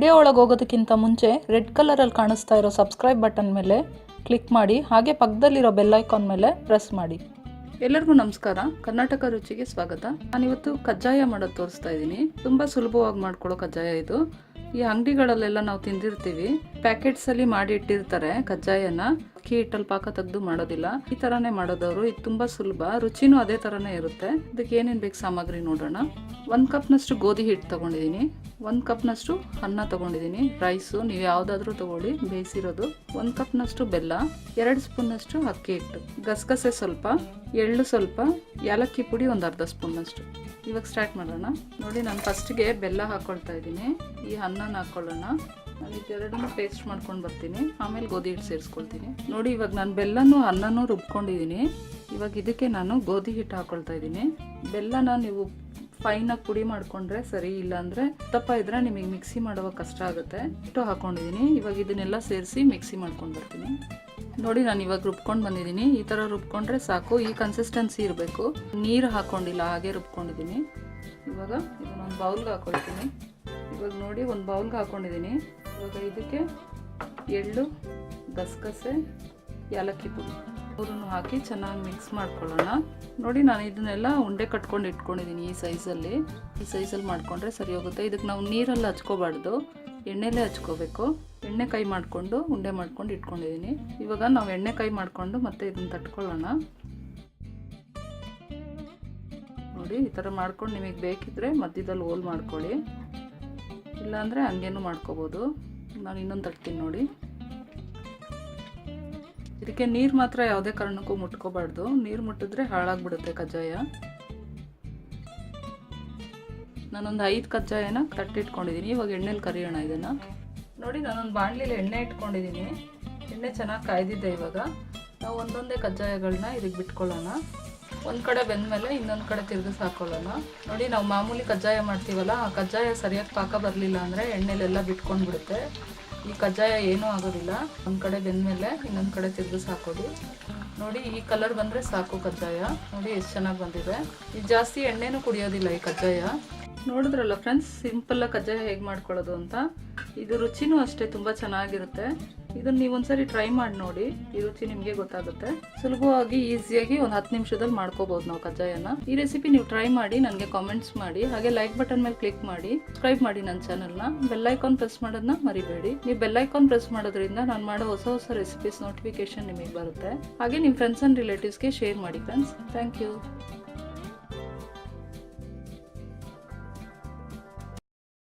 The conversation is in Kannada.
ವಿಡಿಯೋ ಒಳಗೆ ಹೋಗೋದಕ್ಕಿಂತ ಮುಂಚೆ ರೆಡ್ ಕಲರಲ್ಲಿ ಕಾಣಿಸ್ತಾ ಇರೋ ಸಬ್ಸ್ಕ್ರೈಬ್ ಬಟನ್ ಮೇಲೆ ಕ್ಲಿಕ್ ಮಾಡಿ, ಹಾಗೆ ಪಕ್ಕದಲ್ಲಿರೋ ಬೆಲ್ ಐಕಾನ್ ಮೇಲೆ ಪ್ರೆಸ್ ಮಾಡಿ. ಎಲ್ಲರಿಗೂ ನಮಸ್ಕಾರ. ಕರ್ನಾಟಕ ರುಚಿಗೆ ಸ್ವಾಗತ. ನಾನಿವತ್ತು ಕಜ್ಜಾಯ ಮಾಡೋದು ತೋರಿಸ್ತಾ ಇದ್ದೀನಿ. ತುಂಬ ಸುಲಭವಾಗಿ ಮಾಡ್ಕೊಳ್ಳೋ ಕಜ್ಜಾಯ ಇದು. ಈ ಅಂಗಡಿಗಳಲ್ಲೆಲ್ಲ ನಾವು ತಿಂದಿರ್ತೀವಿ, ಪ್ಯಾಕೆಟ್ಸ್ ಅಲ್ಲಿ ಮಾಡಿ ಇಟ್ಟಿರ್ತಾರೆ ಕಜ್ಜಾಯನ. ಅಕ್ಕಿ ಹಿಟ್ಟಲ್ಲಿ ಪಾಕ ತೆಗೆದು ಮಾಡೋದಿಲ್ಲ, ಈ ತರಾನೇ ಮಾಡೋದವರು. ಇದು ತುಂಬಾ ಸುಲಭ, ರುಚಿನೂ ಅದೇ ತರಾನೇ ಇರುತ್ತೆ. ಇದಕ್ಕೆ ಏನೇನು ಬೇಕು ಸಾಮಗ್ರಿ ನೋಡೋಣ. 1 ಕಪ್ನಷ್ಟು ಗೋಧಿ ಹಿಟ್ಟು ತಗೊಂಡಿದ್ದೀನಿ, 1 ಕಪ್ನಷ್ಟು ಅನ್ನ ತಗೊಂಡಿದ್ದೀನಿ, ರೈಸು ನೀವು ಯಾವುದಾದ್ರೂ ತಗೊಳ್ಳಿ, ಬೇಯಿಸಿರೋದು. 1 ಕಪ್ನಷ್ಟು ಬೆಲ್ಲ, 2 ಸ್ಪೂನ್ನಷ್ಟು ಅಕ್ಕಿ ಹಿಟ್ಟು, ಗಸಗಸೆ ಸ್ವಲ್ಪ, ಎಳ್ಳು ಸ್ವಲ್ಪ, ಏಲಕ್ಕಿ ಪುಡಿ ಒಂದು ಅರ್ಧ ಸ್ಪೂನ್ನಷ್ಟು. ಇವಾಗ ಸ್ಟಾರ್ಟ್ ಮಾಡೋಣ. ನೋಡಿ, ನಾನು ಫಸ್ಟ್ಗೆ ಬೆಲ್ಲ ಹಾಕ್ಕೊಳ್ತಾ ಇದ್ದೀನಿ. ಈ ಅನ್ನನ ಹಾಕ್ಕೊಳ್ಳೋಣ. ನಾನು ಇದೆರಡನ್ನೂ ಪೇಸ್ಟ್ ಮಾಡ್ಕೊಂಡು ಬರ್ತೀನಿ, ಆಮೇಲೆ ಗೋಧಿ ಹಿಟ್ಟು ಸೇರಿಸ್ಕೊಳ್ತೀನಿ. ನೋಡಿ, ಇವಾಗ ನಾನು ಬೆಲ್ಲನೂ ಅನ್ನನೂ ರುಬ್ಕೊಂಡಿದ್ದೀನಿ. ಇವಾಗ ಇದಕ್ಕೆ ನಾನು ಗೋಧಿ ಹಿಟ್ಟು ಹಾಕ್ಕೊಳ್ತಾ ಇದ್ದೀನಿ. ಬೆಲ್ಲನ ನೀವು ಫೈನಾಗಿ ಪುಡಿ ಮಾಡಿಕೊಂಡ್ರೆ ಸರಿ, ಇಲ್ಲಾಂದರೆ ದಪ್ಪ ಇದ್ರೆ ನಿಮಗೆ ಮಿಕ್ಸಿ ಮಾಡುವಾಗ ಕಷ್ಟ ಆಗುತ್ತೆ. ಹಿಟ್ಟು ಹಾಕ್ಕೊಂಡಿದ್ದೀನಿ. ಇವಾಗ ಇದನ್ನೆಲ್ಲ ಸೇರಿಸಿ ಮಿಕ್ಸಿ ಮಾಡ್ಕೊಂಡು ಬರ್ತೀನಿ. ನೋಡಿ, ನಾನು ಇವಾಗ ರುಬ್ಕೊಂಡು ಬಂದಿದ್ದೀನಿ. ಈ ಥರ ರುಬ್ಕೊಂಡ್ರೆ ಸಾಕು. ಈ ಕನ್ಸಿಸ್ಟೆನ್ಸಿ ಇರಬೇಕು, ನೀರು ಹಾಕ್ಕೊಂಡಿಲ್ಲ, ಹಾಗೆ ರುಬ್ಕೊಂಡಿದ್ದೀನಿ. ಇವಾಗ ಇದನ್ನೊಂದು ಬೌಲ್ಗೆ ಹಾಕ್ಕೊಳ್ತೀನಿ. ಇವಾಗ ನೋಡಿ, ಒಂದು ಬೌಲ್ಗೆ ಹಾಕ್ಕೊಂಡಿದ್ದೀನಿ. ಇವಾಗ ಇದಕ್ಕೆ ಎಳ್ಳು, ಗಸಗಸೆ, ಏಲಕ್ಕಿ ಪುಡಿ ಮೂರನ್ನು ಹಾಕಿ ಚೆನ್ನಾಗಿ ಮಿಕ್ಸ್ ಮಾಡ್ಕೊಳ್ಳೋಣ. ನೋಡಿ, ನಾನು ಇದನ್ನೆಲ್ಲ ಉಂಡೆ ಕಟ್ಕೊಂಡು ಇಟ್ಕೊಂಡಿದ್ದೀನಿ. ಈ ಸೈಜಲ್ಲಿ ಮಾಡಿಕೊಂಡ್ರೆ ಸರಿ ಹೋಗುತ್ತೆ. ಇದಕ್ಕೆ ನಾವು ನೀರಲ್ಲಿ ಹಚ್ಕೋಬಾರ್ದು, ಎಣ್ಣೆಲೇ ಹಚ್ಕೋಬೇಕು. ಎಣ್ಣೆ ಕೈ ಮಾಡಿಕೊಂಡು ಉಂಡೆ ಮಾಡ್ಕೊಂಡು ಇಟ್ಕೊಂಡಿದ್ದೀನಿ. ಇವಾಗ ನಾವು ಎಣ್ಣೆ ಕೈ ಮಾಡಿಕೊಂಡು ಮತ್ತೆ ಇದನ್ನು ತಟ್ಕೊಳ್ಳೋಣ. ನೋಡಿ, ಈ ಥರ ಮಾಡ್ಕೊಂಡು ನಿಮಗೆ ಬೇಕಿದ್ರೆ ಮಧ್ಯದಲ್ಲಿ ಹೋಲ್ ಮಾಡ್ಕೊಳ್ಳಿ, ಇಲ್ಲಾಂದರೆ ಹಂಗೇನು ಮಾಡ್ಕೋಬೋದು. ನಾನು ಇನ್ನೊಂದು ತಟ್ತೀನಿ ನೋಡಿ. ಇದಕ್ಕೆ ನೀರು ಮಾತ್ರ ಯಾವುದೇ ಕಾರಣಕ್ಕೂ ಮುಟ್ಕೋಬಾರ್ದು, ನೀರು ಮುಟ್ಟಿದ್ರೆ ಹಾಳಾಗ್ಬಿಡುತ್ತೆ ಕಜ್ಜಾಯ. ನಾನೊಂದು 5 ಕಜ್ಜಾಯನ ತಟ್ಟಿಟ್ಕೊಂಡಿದ್ದೀನಿ. ಇವಾಗ ಎಣ್ಣೆಲಿ ಕರಿಯೋಣ ಇದನ್ನು. ನೋಡಿ, ನಾನೊಂದು ಬಾಣಲಿಲಿ ಎಣ್ಣೆ ಇಟ್ಕೊಂಡಿದ್ದೀನಿ. ಎಣ್ಣೆ ಚೆನ್ನಾಗಿ ಕಾಯ್ದಿದ್ದೆ. ಇವಾಗ ನಾವು ಒಂದೊಂದೇ ಕಜ್ಜಾಯಗಳನ್ನ ಇದಕ್ಕೆ ಬಿಟ್ಕೊಳ್ಳೋಣ. ಒಂದು ಕಡೆ ಬೆಂದಮೇಲೆ ಇನ್ನೊಂದು ಕಡೆ ತಿರುಗಿಸಿ ಹಾಕ್ಕೊಳ್ಳೋಣ. ನೋಡಿ, ನಾವು ಮಾಮೂಲಿ ಕಜ್ಜಾಯ ಮಾಡ್ತೀವಲ್ಲ, ಆ ಕಜ್ಜಾಯ ಸರಿಯಾಗಿ ಪಾಕ ಬರಲಿಲ್ಲ ಅಂದರೆ ಎಣ್ಣೆಲೆಲ್ಲ ಬಿಟ್ಕೊಂಡು ಬಿಡುತ್ತೆ. ಈ ಕಜ್ಜಾಯ ಏನೂ ಆಗೋದಿಲ್ಲ. ಒಂದು ಕಡೆ ಬೆಂದಮೇಲೆ ಇನ್ನೊಂದು ಕಡೆ ತಿರುಗಿಸಿ ಹಾಕೋದು. ನೋಡಿ, ಈ ಕಲರ್ ಬಂದರೆ ಸಾಕು ಕಜ್ಜಾಯ. ನೋಡಿ ಎಷ್ಟು ಚೆನ್ನಾಗಿ ಬಂದಿದೆ. ಇದು ಜಾಸ್ತಿ ಎಣ್ಣೆನೂ ಕುಡಿಯೋದಿಲ್ಲ ಈ ಕಜ್ಜಾಯ. ನೋಡಿದ್ರಲ್ಲ ಫ್ರೆಂಡ್ಸ್, ಸಿಂಪಲ್ಲಾಗಿ ಕಜ್ಜಾಯ ಹೇಗೆ ಮಾಡ್ಕೊಳ್ಳೋದು ಅಂತ. ಇದು ರುಚಿನೂ ಅಷ್ಟೇ ತುಂಬ ಚೆನ್ನಾಗಿರುತ್ತೆ. ಇದನ್ನು ನೀವು ಒಂದ್ಸರಿ ಟ್ರೈ ಮಾಡಿ ನೋಡಿ, ಈ ರುಚಿ ನಿಮಗೆ ಗೊತ್ತಾಗುತ್ತೆ. ಸುಲಭವಾಗಿ ಈಸಿಯಾಗಿ ಒಂದು 10 ನಿಮಿಷದಲ್ಲಿ ಮಾಡ್ಕೋಬಹುದು ನಾವು ಕಜ್ಜಾಯನ. ಈ ರೆಸಿಪಿ ನೀವು ಟ್ರೈ ಮಾಡಿ, ನನಗೆ ಕಾಮೆಂಟ್ಸ್ ಮಾಡಿ, ಹಾಗೆ ಲೈಕ್ ಬಟನ್ ಮೇಲೆ ಕ್ಲಿಕ್ ಮಾಡಿ, ಸಬ್ಸ್ಕ್ರೈಬ್ ಮಾಡಿ ನನ್ನ ಚಾನಲ್ನ. ಬೆಲ್ ಐಕಾನ್ ಪ್ರೆಸ್ ಮಾಡೋದನ್ನ ಮರಿಬೇಡಿ. ನೀವು ಬೆಲ್ ಐಕಾನ್ ಪ್ರೆಸ್ ಮಾಡೋದ್ರಿಂದ ನಾನು ಮಾಡೋ ಹೊಸ ರೆಸಿಪೀಸ್ ನೋಟಿಫಿಕೇಶನ್ ನಿಮಗೆ ಬರುತ್ತೆ. ಹಾಗೆ ನಿಮ್ಮ ಫ್ರೆಂಡ್ಸ್ ಆ್ಯಂಡ್ ರಿಲೇಟಿವ್ಸ್ಗೆ ಶೇರ್ ಮಾಡಿ ಫ್ರೆಂಡ್ಸ್. Thank you.